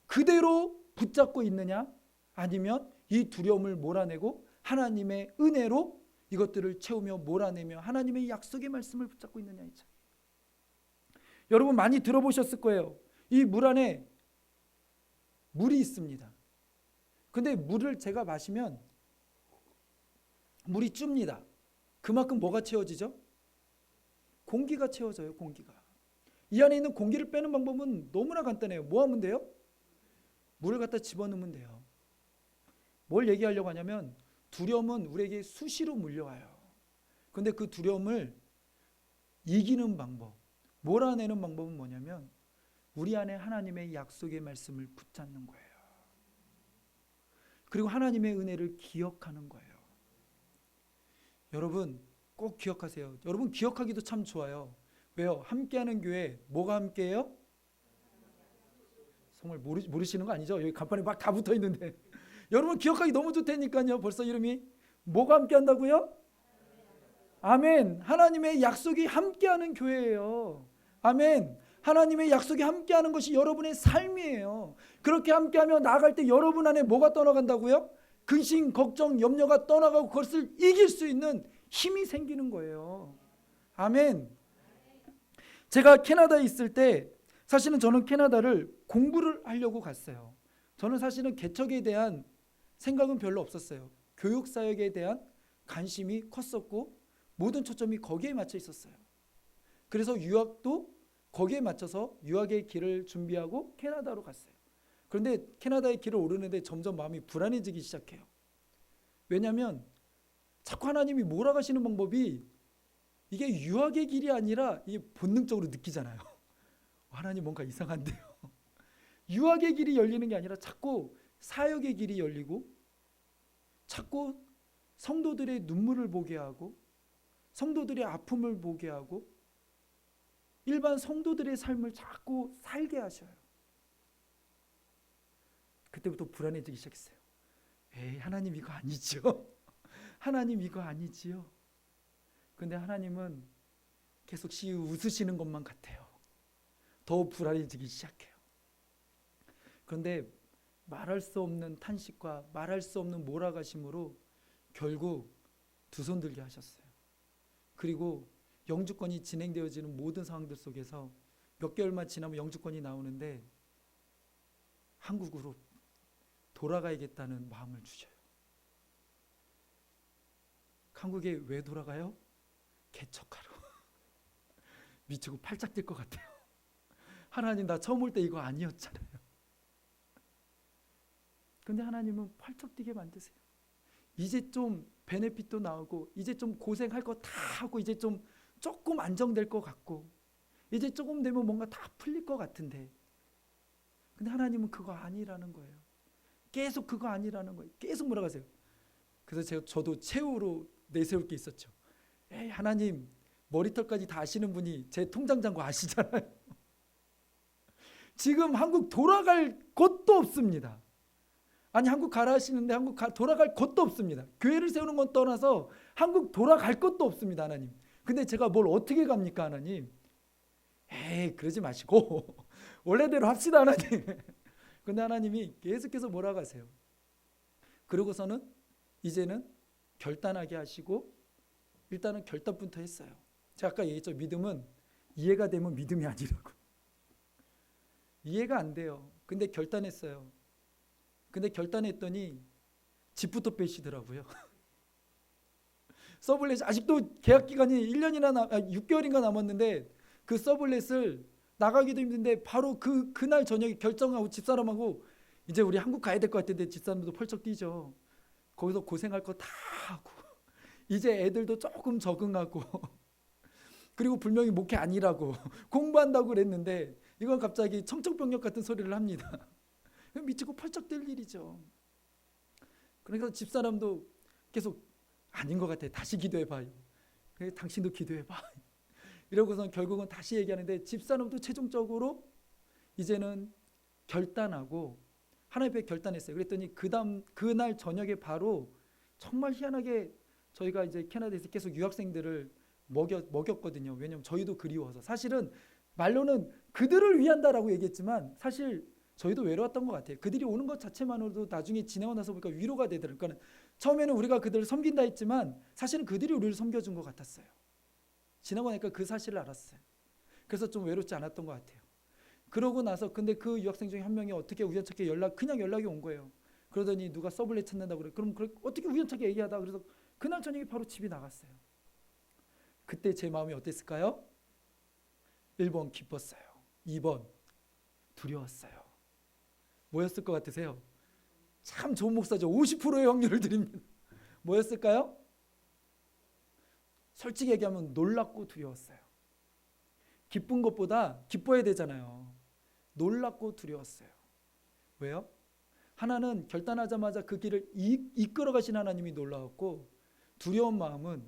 그대로 붙잡고 있느냐, 아니면 이 두려움을 몰아내고 하나님의 은혜로 이것들을 채우며 몰아내며 하나님의 약속의 말씀을 붙잡고 있느냐의 차이. 여러분 많이 들어보셨을 거예요. 이 물 안에 물이 있습니다. 근데 물을 제가 마시면 물이 줍니다. 그만큼 뭐가 채워지죠? 공기가 채워져요. 공기가. 이 안에 있는 공기를 빼는 방법은 너무나 간단해요. 뭐 하면 돼요? 물을 갖다 집어넣으면 돼요. 뭘 얘기하려고 하냐면 두려움은 우리에게 수시로 물려와요. 그런데 그 두려움을 이기는 방법, 몰아내는 방법은 뭐냐면 우리 안에 하나님의 약속의 말씀을 붙잡는 거예요. 그리고 하나님의 은혜를 기억하는 거예요. 여러분 꼭 기억하세요. 여러분 기억하기도 참 좋아요. 왜요? 함께하는 교회 뭐가 함께해요? 정말 모르시는 거 아니죠? 여기 간판에 막 다 붙어 있는데 여러분 기억하기 너무 좋다니까요. 벌써 이름이 뭐가 함께한다고요? 아멘. 하나님의 약속이 함께하는 교회예요. 아멘. 하나님의 약속이 함께하는 것이 여러분의 삶이에요. 그렇게 함께하며 나아갈 때 여러분 안에 뭐가 떠나간다고요? 근심, 걱정, 염려가 떠나가고 그것을 이길 수 있는 힘이 생기는 거예요. 아멘. 제가 캐나다에 있을 때 사실은 저는 캐나다를 공부를 하려고 갔어요. 저는 사실은 개척에 대한 생각은 별로 없었어요. 교육사역에 대한 관심이 컸었고 모든 초점이 거기에 맞춰 있었어요. 그래서 유학도 거기에 맞춰서 유학의 길을 준비하고 캐나다로 갔어요. 그런데 캐나다의 길을 오르는데 점점 마음이 불안해지기 시작해요. 왜냐하면 자꾸 하나님이 몰아가시는 방법이 이게 유학의 길이 아니라 이게 본능적으로 느끼잖아요. 하나님 뭔가 이상한데요. 유학의 길이 열리는 게 아니라 자꾸 사역의 길이 열리고 자꾸 성도들의 눈물을 보게 하고 성도들의 아픔을 보게 하고 일반 성도들의 삶을 자꾸 살게 하셔요. 그때부터 불안해지기 시작했어요. 에이, 하나님 이거 아니죠. 하나님 이거 아니지요. 근데 하나님은 계속 웃으시는 것만 같아요. 더 불안해지기 시작해요. 그런데 말할 수 없는 탄식과 말할 수 없는 몰아가심으로 결국 두 손 들게 하셨어요. 그리고 영주권이 진행되어지는 모든 상황들 속에서 몇 개월만 지나면 영주권이 나오는데 한국으로 돌아가야겠다는 마음을 주셔요. 한국에 왜 돌아가요? 개척하러. 미치고 팔짝 뛸 것 같아요. 하나님, 나 처음 올 때 이거 아니었잖아요. 근데 하나님은 팔짝 뛰게 만드세요. 이제 좀 베네핏도 나오고 이제 좀 고생할 거 다 하고 이제 좀 조금 안정될 것 같고 이제 조금 되면 뭔가 다 풀릴 것 같은데, 근데 하나님은 그거 아니라는 거예요. 계속 그거 아니라는 거예요. 계속 몰아가세요. 그래서 저도 최후로 내세울 게 있었죠. 에이, 하나님, 머리털까지 다 아시는 분이 제 통장 잔고 아시잖아요. 지금 한국 돌아갈 곳도 없습니다. 아니, 한국 가라 하시는데 한국 돌아갈 곳도 없습니다. 교회를 세우는 건 떠나서 한국 돌아갈 곳도 없습니다, 하나님. 근데 제가 뭘 어떻게 갑니까, 하나님? 에이, 그러지 마시고 원래대로 합시다, 하나님. 근데 하나님이 계속해서 몰아가세요. 그러고서는 이제는 결단하게 하시고 일단은 결단부터 했어요. 제가 아까 얘기했죠. 믿음은 이해가 되면 믿음이 아니라고. 이해가 안 돼요. 근데 결단했어요. 근데 결단했더니 집부터 빼시더라고요. 서블렛 아직도 계약 기간이 6개월인가 남았는데 그 서블렛을 나가기도 힘든데 바로 그날 저녁에 결정하고 집사람하고 이제 우리 한국 가야 될 것 같은데 집사람도 펄쩍 뛰죠. 거기서 고생할 거 다 하고 이제 애들도 조금 적응하고 그리고 분명히 목회 아니라고 공부한다고 그랬는데 이건 갑자기 청천벽력 같은 소리를 합니다. 미치고 펄쩍 뛸 일이죠. 그러니까 집사람도 계속 아닌 것 같아. 다시 기도해봐요. 그래, 당신도 기도해봐. 이러고선 결국은 다시 얘기하는데 집사람도 최종적으로 이제는 결단하고 하나님 앞에 결단했어요. 그랬더니 그날 저녁에 바로 정말 희한하게 저희가 이제 캐나다에서 계속 유학생들을 먹였거든요. 왜냐하면 저희도 그리워서. 사실은 말로는 그들을 위한다라고 얘기했지만 사실 저희도 외로웠던 것 같아요. 그들이 오는 것 자체만으로도 나중에 지나고 나서 보니까 위로가 되더라고요. 그러니까 처음에는 우리가 그들을 섬긴다 했지만 사실은 그들이 우리를 섬겨준 것 같았어요. 지나고 나니까 그 사실을 알았어요. 그래서 좀 외롭지 않았던 것 같아요. 그러고 나서 근데 그 유학생 중에 한 명이 어떻게 우연찮게 그냥 연락이 온 거예요. 그러더니 누가 서블렛 찾는다고 그래. 그럼 어떻게 우연찮게 얘기하다. 그래서 그날 저녁에 바로 집이 나갔어요. 그때 제 마음이 어땠을까요? 1번 기뻤어요. 2번 두려웠어요. 뭐였을 것 같으세요? 참 좋은 목사죠. 50%의 확률을 드립니다. 뭐였을까요? 솔직히 얘기하면 놀랍고 두려웠어요. 기쁜 것보다 기뻐야 되잖아요. 놀랍고 두려웠어요. 왜요? 하나는 결단하자마자 그 길을 이끌어 가신 하나님이 놀라웠고, 두려운 마음은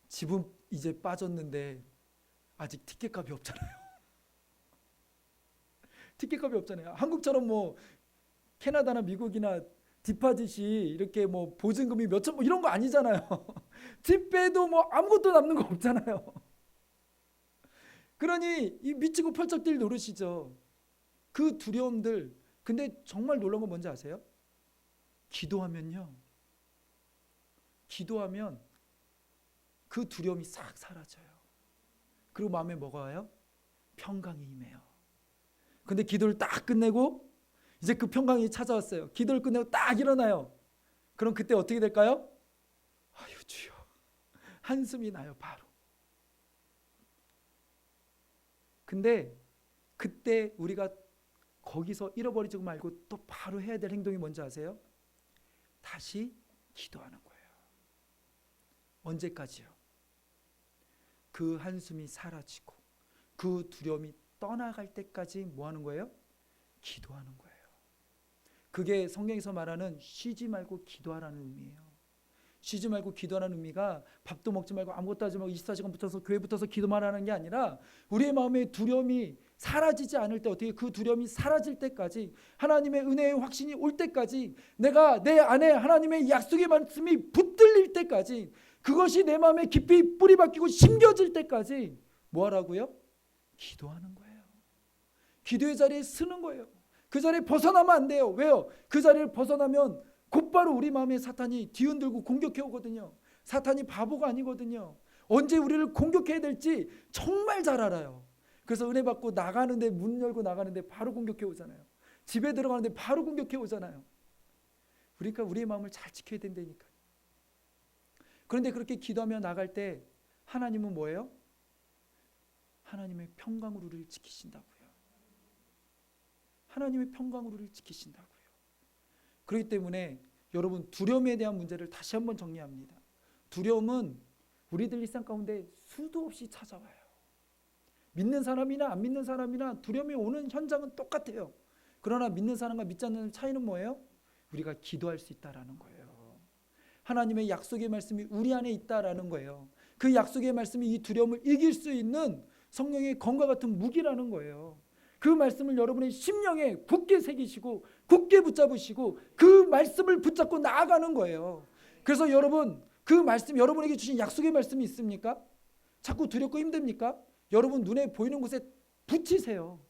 집은 이제 빠졌는데 아직 티켓값이 없잖아요. 티켓값이 없잖아요. 한국처럼 뭐 캐나다나 미국이나 디파짓이 이렇게 뭐 보증금이 몇천 뭐 이런 거 아니잖아요. 집 빼도 뭐 아무것도 남는 거 없잖아요. 그러니 이 미치고 펄쩍 뛸 노릇이죠. 그 두려움들. 근데 정말 놀라운 건 뭔지 아세요? 기도하면요. 기도하면 그 두려움이 싹 사라져요. 그리고 마음에 뭐가 와요? 평강이 임해요. 근데 기도를 딱 끝내고 이제 그 평강이 찾아왔어요. 기도를 끝내고 딱 일어나요. 그럼 그때 어떻게 될까요? 아유 주여, 한숨이 나요. 바로. 근데 그때 우리가 거기서 잃어버리지 말고 또 바로 해야 될 행동이 뭔지 아세요? 다시 기도하는 거예요. 언제까지요? 그 한숨이 사라지고 그 두려움이 떠나갈 때까지 뭐 하는 거예요? 기도하는 거예요. 그게 성경에서 말하는 쉬지 말고 기도하라는 의미예요. 쉬지 말고 기도하라는 의미가 밥도 먹지 말고 아무것도 하지 말고 24시간 붙어서 교회 붙어서 기도만 하는 게 아니라 우리의 마음에 두려움이 사라지지 않을 때, 어떻게 그 두려움이 사라질 때까지, 하나님의 은혜의 확신이 올 때까지 내가 내 안에 하나님의 약속의 말씀이 붙어 붙들릴 때까지, 그것이 내 마음에 깊이 뿌리 박히고 심겨질 때까지 뭐 하라고요? 기도하는 거예요. 기도의 자리에 서는 거예요. 그 자리에 벗어나면 안 돼요. 왜요? 그 자리를 벗어나면 곧바로 우리 마음에 사탄이 뒤흔들고 공격해 오거든요. 사탄이 바보가 아니거든요. 언제 우리를 공격해야 될지 정말 잘 알아요. 그래서 은혜 받고 나가는데, 문 열고 나가는데 바로 공격해 오잖아요. 집에 들어가는데 바로 공격해 오잖아요. 그러니까 우리의 마음을 잘 지켜야 된다니까요. 그런데 그렇게 기도하며 나갈 때 하나님은 뭐예요? 하나님의 평강으로 우리를 지키신다고요. 하나님의 평강으로 우리를 지키신다고요. 그렇기 때문에 여러분, 두려움에 대한 문제를 다시 한번 정리합니다. 두려움은 우리들 일상 가운데 수도 없이 찾아와요. 믿는 사람이나 안 믿는 사람이나 두려움이 오는 현장은 똑같아요. 그러나 믿는 사람과 믿지 않는 사람의 차이는 뭐예요? 우리가 기도할 수 있다라는 거예요. 하나님의 약속의 말씀이 우리 안에 있다라는 거예요. 그 약속의 말씀이 이 두려움을 이길 수 있는 성령의 검과 같은 무기라는 거예요. 그 말씀을 여러분의 심령에 굳게 새기시고 굳게 붙잡으시고 그 말씀을 붙잡고 나아가는 거예요. 그래서 여러분, 그 말씀, 여러분에게 주신 약속의 말씀이 있습니까? 자꾸 두렵고 힘듭니까? 여러분 눈에 보이는 곳에 붙이세요.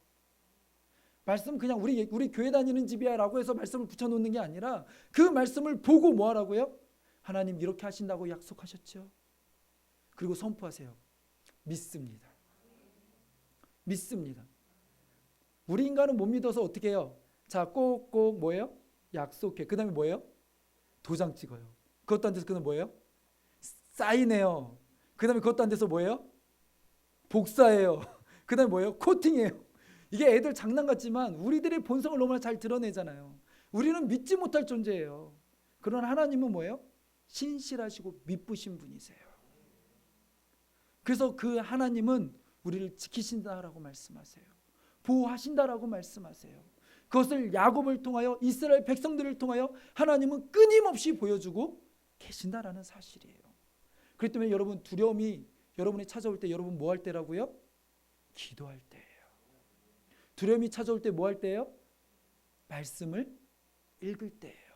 말씀 그냥 우리 교회 다니는 집이야 라고 해서 말씀을 붙여놓는 게 아니라 그 말씀을 보고 뭐 하라고요? 하나님 이렇게 하신다고 약속하셨죠. 그리고 선포하세요. 믿습니다. 믿습니다. 우리 인간은 못 믿어서 어떻게 해요? 자, 꼭꼭 뭐예요? 약속해. 그 다음에 뭐예요? 도장 찍어요. 그것도 안 돼서 그다음 뭐예요? 사인해요. 그 다음에 그것도 안 돼서 뭐예요? 복사해요. 그 다음에 뭐예요? 코팅해요. 이게 애들 장난 같지만 우리들의 본성을 너무나 잘 드러내잖아요. 우리는 믿지 못할 존재예요. 그러나 하나님은 뭐예요? 신실하시고 믿으신 분이세요. 그래서 그 하나님은 우리를 지키신다라고 말씀하세요. 보호하신다라고 말씀하세요. 그것을 야곱을 통하여 이스라엘 백성들을 통하여 하나님은 끊임없이 보여주고 계신다라는 사실이에요. 그렇기 때문에 여러분, 두려움이 여러분이 찾아올 때 여러분 뭐 할 때라고요? 기도할 때예요. 두려움이 찾아올 때 뭐 할 때예요? 말씀을 읽을 때예요.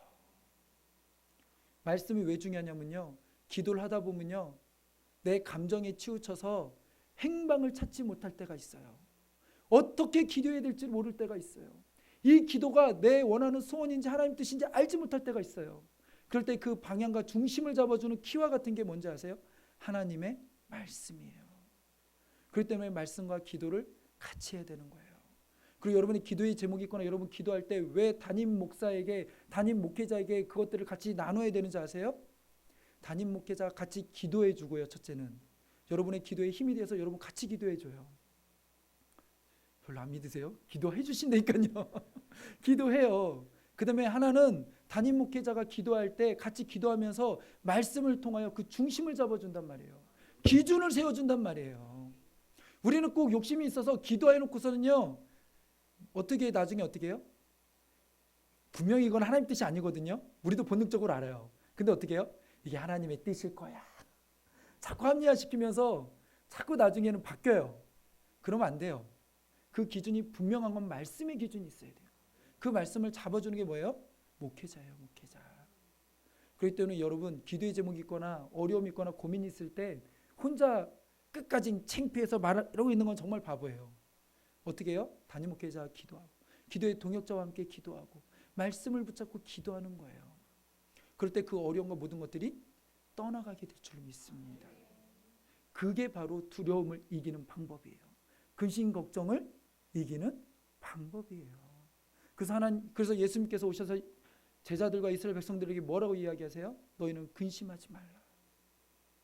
말씀이 왜 중요하냐면요, 기도를 하다 보면요, 내 감정에 치우쳐서 행방을 찾지 못할 때가 있어요. 어떻게 기도해야 될지 모를 때가 있어요. 이 기도가 내 원하는 소원인지 하나님 뜻인지 알지 못할 때가 있어요. 그럴 때 그 방향과 중심을 잡아주는 키와 같은 게 뭔지 아세요? 하나님의 말씀이에요. 그렇기 때문에 말씀과 기도를 같이 해야 되는 거예요. 그리고 여러분이 기도의 제목이 있거나 여러분 기도할 때 왜 담임 목사에게, 담임 목회자에게 그것들을 같이 나눠야 되는지 아세요? 담임 목회자가 같이 기도해 주고요. 첫째는 여러분의 기도에 힘이 돼서 여러분 같이 기도해 줘요. 별로 안 믿으세요? 기도해 주신다니까요. 기도해요. 그 다음에 하나는 담임 목회자가 기도할 때 같이 기도하면서 말씀을 통하여 그 중심을 잡아준단 말이에요. 기준을 세워준단 말이에요. 우리는 꼭 욕심이 있어서 기도해놓고서는요, 어떻게 나중에 어떻게 해요? 분명히 이건 하나님 뜻이 아니거든요. 우리도 본능적으로 알아요. 근데 어떻게 해요? 이게 하나님의 뜻일 거야. 자꾸 합리화시키면서 자꾸 나중에는 바뀌어요. 그러면 안 돼요. 그 기준이 분명한 건 말씀의 기준이 있어야 돼요. 그 말씀을 잡아주는 게 뭐예요? 목회자예요. 목회자. 그렇기 때문에 여러분, 기도의 제목이 있거나 어려움이 있거나 고민이 있을 때 혼자 끝까지 창피해서 말하고 있는 건 정말 바보예요. 어떻게 해요? 담임 목회자와 기도하고 기도의 동역자와 함께 기도하고 말씀을 붙잡고 기도하는 거예요. 그럴 때 그 어려움과 모든 것들이 떠나가게 될 줄 믿습니다. 그게 바로 두려움을 이기는 방법이에요. 근심 걱정을 이기는 방법이에요. 그래서 예수님께서 오셔서 제자들과 이스라엘 백성들에게 뭐라고 이야기하세요? 너희는 근심하지 말라.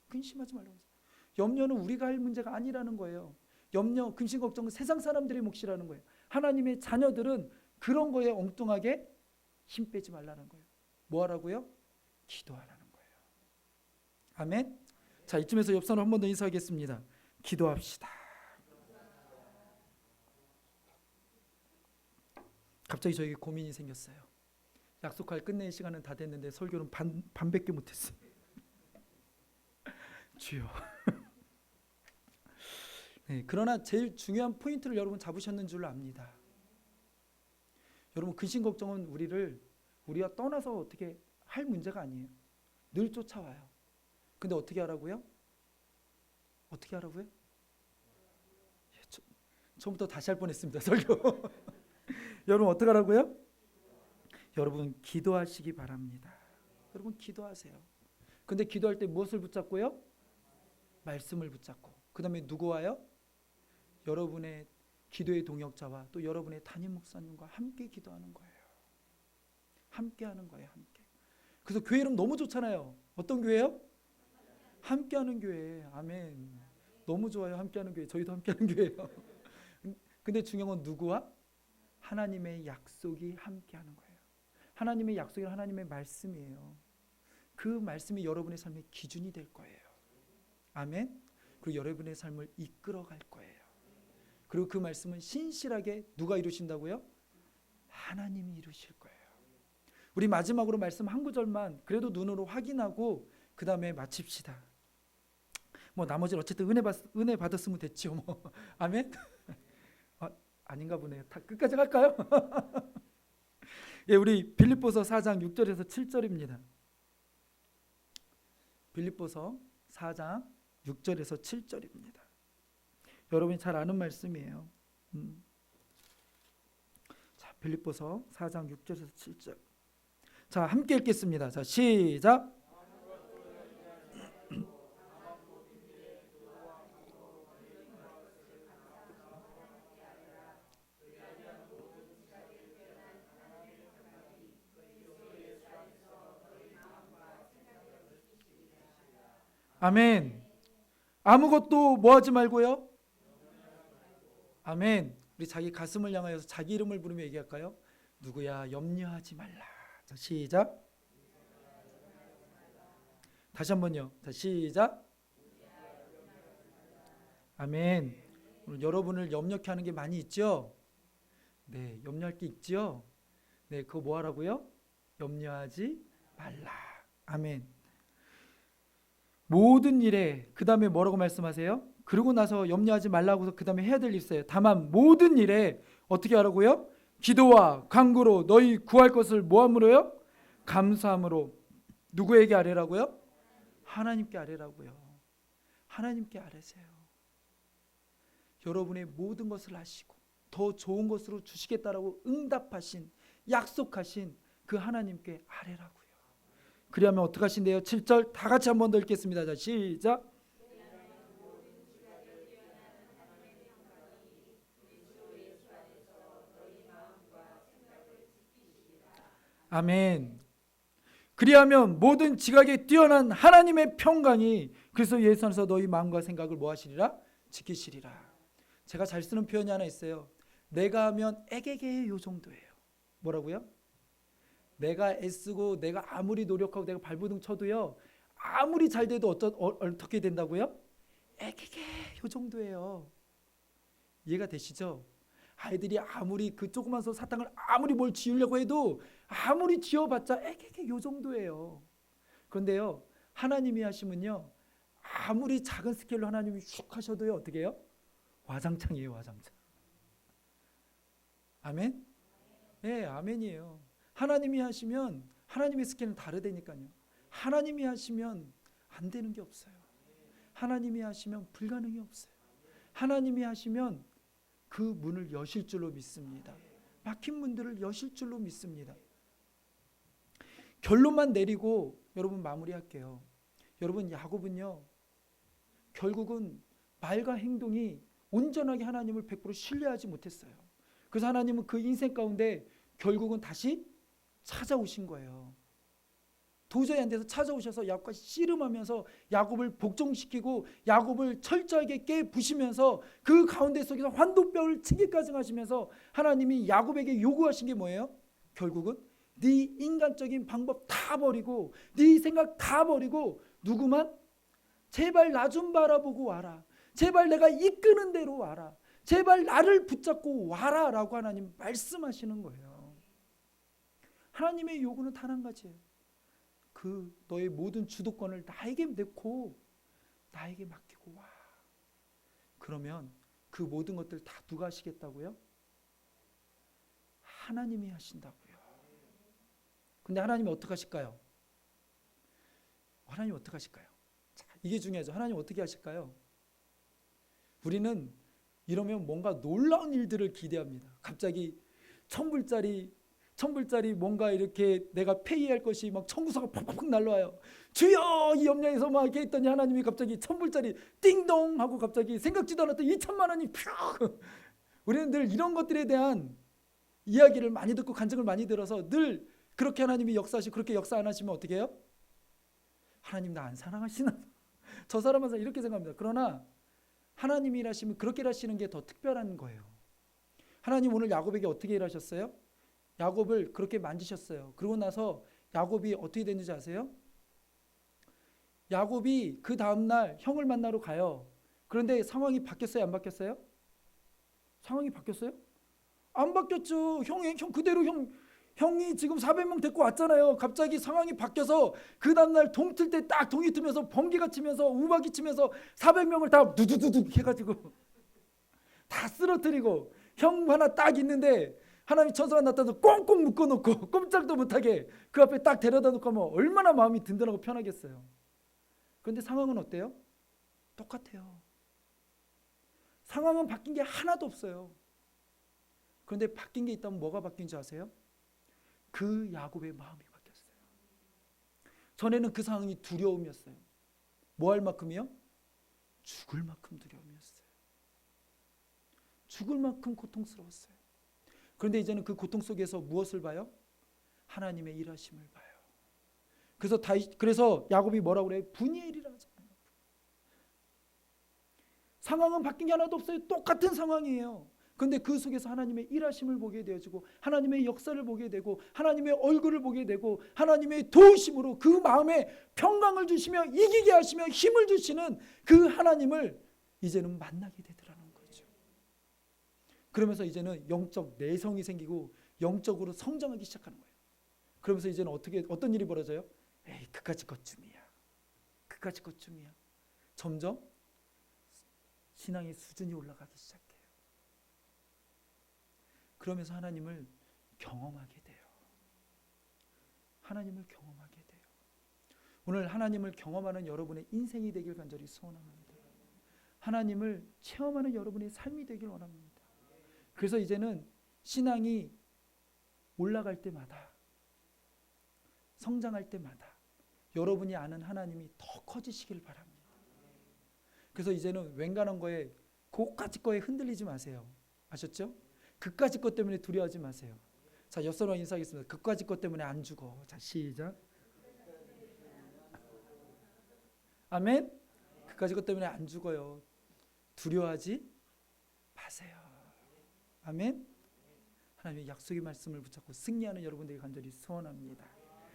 근심하지 말라고 했어요. 염려는 우리가 할 문제가 아니라는 거예요. 염려, 근심, 걱정은 세상 사람들의 몫이라는 거예요. 하나님의 자녀들은 그런 거에 엉뚱하게 힘 빼지 말라는 거예요. 뭐 하라고요? 기도하라는 거예요. 아멘. 자, 이쯤에서 옆 사람 한 번 더 인사하겠습니다. 기도합시다. 갑자기 저에게 고민이 생겼어요. 약속할 끝낼 시간은 다 됐는데 설교는 반밖에 못했어요. 주여. 네, 그러나 제일 중요한 포인트를 여러분 잡으셨는 줄 압니다. 여러분, 근심 걱정은 우리가 떠나서 어떻게 할 문제가 아니에요. 늘 쫓아와요. 근데 어떻게 하라고요? 어떻게 하라고요? 처음부터 다시 할 뻔했습니다. 설교. 여러분 어떻게 하라고요? 여러분 기도하시기 바랍니다. 여러분 기도하세요. 근데 기도할 때 무엇을 붙잡고요? 말씀을 붙잡고. 그 다음에 누구 와요? 여러분의 기도의 동역자와 또 여러분의 담임 목사님과 함께 기도하는 거예요. 함께 하는 거예요. 함께. 그래서 교회 이름 너무 좋잖아요. 어떤 교회요? 함께하는 교회. 아멘. 너무 좋아요. 함께하는 교회. 저희도 함께하는 교회예요. 근데 중요한 건 누구와? 하나님의 약속이 함께하는 거예요. 하나님의 약속이 하나님의 말씀이에요. 그 말씀이 여러분의 삶의 기준이 될 거예요. 아멘. 그리고 여러분의 삶을 이끌어갈 거예요. 그리고 그 말씀은 신실하게 누가 이루신다고요? 하나님이 이루실 거예요. 우리 마지막으로 말씀 한 구절만 그래도 눈으로 확인하고 그 다음에 마칩시다. 뭐 나머지는 어쨌든 은혜 받았으면 됐지요. 뭐. 아멘. 아닌가 보네요. 다 끝까지 갈까요? 예, 우리 빌립보서 4장 6절에서 7절입니다. 빌립보서 4장 6절에서 7절입니다. 여러분이 잘 아는 말씀이에요. 자, 빌립보서 4장 6절에서 7절. 자, 함께 읽겠습니다. 자, 시작. 아멘. 아무것도 뭐 하지 말고요? 아멘. 우리 자기 가슴을 향하여서 자기 이름을 부르며 얘기할까요? 누구야 염려하지 말라. 자, 시작. 다시 한번요. 자, 시작. 아멘. 오늘 여러분을 염려케 하는 게 많이 있죠? 네, 염려할 게 있죠? 네, 그거 뭐 하라고요? 염려하지 말라. 아멘. 모든 일에 그 다음에 뭐라고 말씀하세요? 그러고 나서 염려하지 말라고 해서 그 다음에 해야 될 일 있어요. 다만 모든 일에 어떻게 하라고요? 기도와 간구로 너희 구할 것을 뭐함으로요? 감사함으로. 누구에게 아뢰라고요? 하나님께 아뢰라고요. 하나님께 아뢰세요. 여러분의 모든 것을 아시고 더 좋은 것으로 주시겠다라고 응답하신 약속하신 그 하나님께 아뢰라고요. 그리하면 어떻게 하신대요? 7절 다 같이 한 번 더 읽겠습니다. 자, 시작. 아멘. 그리하면 모든 지각에 뛰어난 하나님의 평강이 그리스도 예수 안에서 너희 마음과 생각을 뭐 하시리라? 지키시리라. 제가 잘 쓰는 표현이 하나 있어요. 내가 하면 에게게 요 정도예요. 뭐라고요? 내가 애쓰고 내가 아무리 노력하고 내가 발버둥 쳐도요. 아무리 잘 돼도 어떻게 된다고요? 에게게 요 정도예요. 이해가 되시죠? 아이들이 아무리 그 조그만 사탕을 아무리 뭘 지으려고 해도 아무리 지어봤자 에게게 요 정도예요. 그런데요. 하나님이 하시면요. 아무리 작은 스케일로 하나님이 슉 하셔도요. 어떻게 해요? 와장창이에요. 와장창. 아멘? 네, 아멘이에요. 하나님이 하시면 하나님의 스케일은 다르다니까요. 하나님이 하시면 안 되는 게 없어요. 하나님이 하시면 불가능이 없어요. 하나님이 하시면 그 문을 여실 줄로 믿습니다. 막힌 문들을 여실 줄로 믿습니다. 결론만 내리고 여러분 마무리할게요. 여러분 야곱은요. 결국은 말과 행동이 온전하게 하나님을 100% 신뢰하지 못했어요. 그래서 하나님은 그 인생 가운데 결국은 다시 찾아오신 거예요. 도저히 안 돼서 찾아오셔서 야곱과 씨름하면서 야곱을 복종시키고 야곱을 철저하게 깨부시면서 그 가운데 속에서 환도뼈를 치기까지 하시면서 하나님이 야곱에게 요구하신 게 뭐예요? 결국은 네 인간적인 방법 다 버리고 네 생각 다 버리고 누구만? 제발 나 좀 바라보고 와라. 제발 내가 이끄는 대로 와라. 제발 나를 붙잡고 와라 라고 하나님 말씀하시는 거예요. 하나님의 요구는 단 한 가지예요. 그 너의 모든 주도권을 나에게 놓고 나에게 맡기고 와. 그러면 그 모든 것들 다 누가 하시겠다고요? 하나님이 하신다고요. 근데 하나님이 어떻게 하실까요? 하나님 어떻게 하실까요? 자, 이게 중요하죠. 하나님 어떻게 하실까요? 우리는 이러면 뭔가 놀라운 일들을 기대합니다. 갑자기 천불짜리 뭔가 이렇게 내가 페이할 것이 막 청구서가 팍팍 날라와요. 주여 이 염려에서 막 이렇게 있더니 하나님이 갑자기 천불짜리 띵동 하고 갑자기 생각지도 않았던 2천만 원이 퓨. 우리는 늘 이런 것들에 대한 이야기를 많이 듣고 간증을 많이 들어서 늘 그렇게 하나님이 역사하시고 그렇게 역사 안 하시면 어떻게 해요? 하나님 나 안 사랑하시나? 저 사람은 이렇게 생각합니다. 그러나 하나님이 일하시면 그렇게 일하시는 게 더 특별한 거예요. 하나님 오늘 야곱에게 어떻게 일하셨어요? 야곱을 그렇게 만지셨어요. 그러고 나서 야곱이 어떻게 됐는지 아세요? 야곱이 그 다음날 형을 만나러 가요. 그런데 상황이 바뀌었어요? 안 바뀌었어요? 상황이 바뀌었어요? 안 바뀌었죠. 형 그대로 형이 지금 400명 데리고 왔잖아요. 갑자기 상황이 바뀌어서 그 다음날 동 틀 때 딱 동이 트면서 번개가 치면서 우박이 치면서 400명을 다 두두두둑 해가지고 다 쓰러뜨리고 형 하나 딱 있는데 하나님이 천사가 나타나서 꽁꽁 묶어놓고 꼼짝도 못하게 그 앞에 딱 데려다 놓고 하면 얼마나 마음이 든든하고 편하겠어요. 그런데 상황은 어때요? 똑같아요. 상황은 바뀐 게 하나도 없어요. 그런데 바뀐 게 있다면 뭐가 바뀐 줄 아세요? 그 야곱의 마음이 바뀌었어요. 전에는 그 상황이 두려움이었어요. 뭐 할 만큼이요? 죽을 만큼 두려움이었어요. 죽을 만큼 고통스러웠어요. 그런데 이제는 그 고통 속에서 무엇을 봐요? 하나님의 일하심을 봐요. 그래서 야곱이 뭐라고 그래요? 분이엘이라 하잖아요. 상황은 바뀐 게 하나도 없어요. 똑같은 상황이에요. 그런데 그 속에서 하나님의 일하심을 보게 되어지고 하나님의 역사를 보게 되고 하나님의 얼굴을 보게 되고 하나님의 도우심으로 그 마음에 평강을 주시며 이기게 하시며 힘을 주시는 그 하나님을 이제는 만나게 되더라는 거죠. 그러면서 이제는 영적 내성이 생기고 영적으로 성장하기 시작하는 거예요. 그러면서 이제는 어떤 일이 벌어져요? 에이 그까짓 것쯤이야. 그까짓 것쯤이야. 점점 신앙의 수준이 올라가기 시작해요. 그러면서 하나님을 경험하게 돼요. 하나님을 경험하게 돼요. 오늘 하나님을 경험하는 여러분의 인생이 되길 간절히 소원합니다. 하나님을 체험하는 여러분의 삶이 되길 원합니다. 그래서 이제는 신앙이 올라갈 때마다 성장할 때마다 여러분이 아는 하나님이 더 커지시길 바랍니다. 그래서 이제는 웬간한 거에 그까짓 거에 흔들리지 마세요. 아셨죠? 그까짓 것 때문에 두려워하지 마세요. 자, 옆 사람 인사하겠습니다. 그까짓 것 때문에 안 죽어. 자, 시작. 아멘. 그까짓 것 때문에 안 죽어요. 두려워하지 마세요. 아멘. 하나님의 약속의 말씀을 붙잡고 승리하는 여러분들이 간절히 소원합니다.